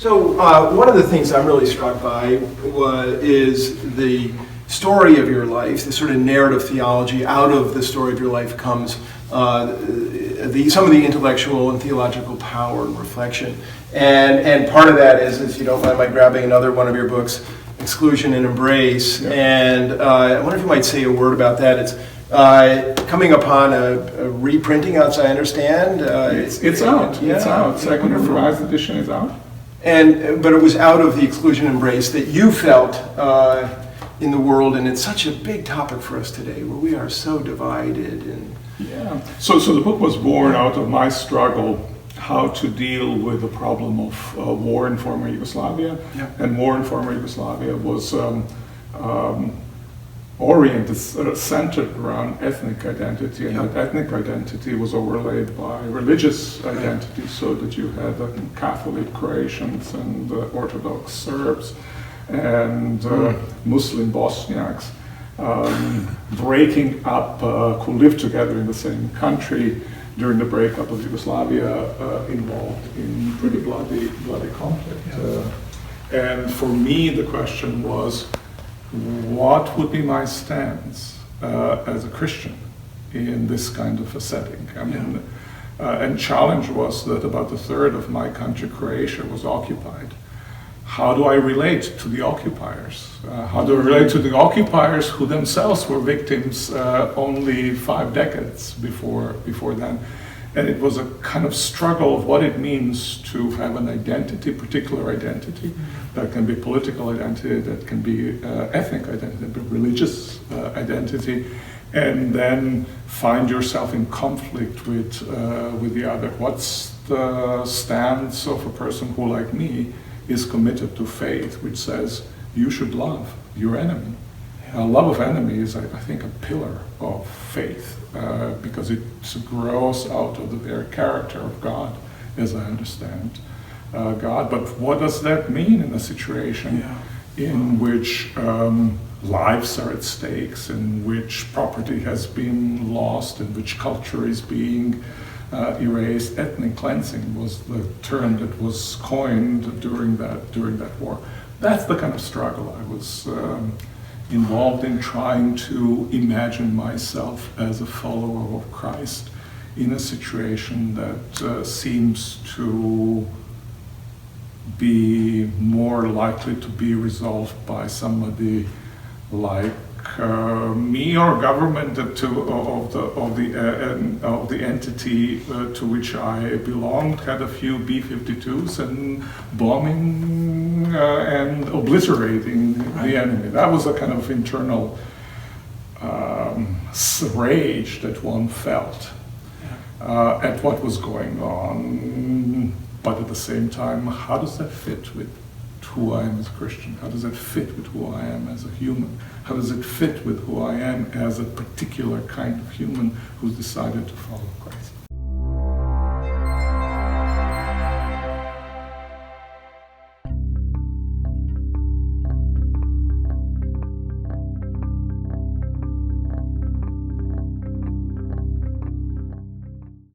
So one of the things I'm really struck by is the story of your life, the sort of narrative theology. Out of the story of your life comes some of the intellectual and theological power and reflection. And part of that is, if you don't mind my grabbing another one of your books, Exclusion and Embrace. Yeah. And I wonder if you might say a word about that. It's coming upon a reprinting, as I understand. It's out. Yeah, it's out. Second revised edition is out. But it was out of the Exclusion and Embrace that you felt in the world, and it's such a big topic for us today, where we are so divided. And so the book was born out of my struggle how to deal with the problem of war in former Yugoslavia. Yeah. And war in former Yugoslavia was oriented, centered around ethnic identity, and that ethnic identity was overlaid by religious identity, so that you had Catholic Croatians and Orthodox Serbs and Muslim Bosniaks breaking up, who lived together in the same country during the breakup of Yugoslavia, involved in pretty bloody conflict. And for me, the question was, what would be my stance as a Christian in this kind of a setting? I mean, and challenge was that about a third of my country, Croatia, was occupied. How do I relate to the occupiers? How do I relate to the occupiers who themselves were victims only 5 decades before then? And it was a kind of struggle of what it means to have an identity, particular identity. That can be political identity, that can be ethnic identity, religious identity, and then find yourself in conflict with the other. What's the stance of a person who, like me, is committed to faith, which says you should love your enemy? Love of enemy is, I think, a pillar of faith, because it grows out of the very character of God, as I understand God. But what does that mean in a situation in which lives are at stakes, in which property has been lost, in which culture is being erased? Ethnic cleansing was the term that was coined during that war. That's the kind of struggle I was involved in, trying to imagine myself as a follower of Christ in a situation that seems to be more likely to be resolved by somebody like me or government of the entity to which I belonged, had a few B-52s and bombing and obliterating the enemy. That was a kind of internal rage that one felt at what was going on. But at the same time, how does that fit with who I am as a Christian? How does that fit with who I am as a human? How does it fit with who I am as a particular kind of human who's decided to follow Christ?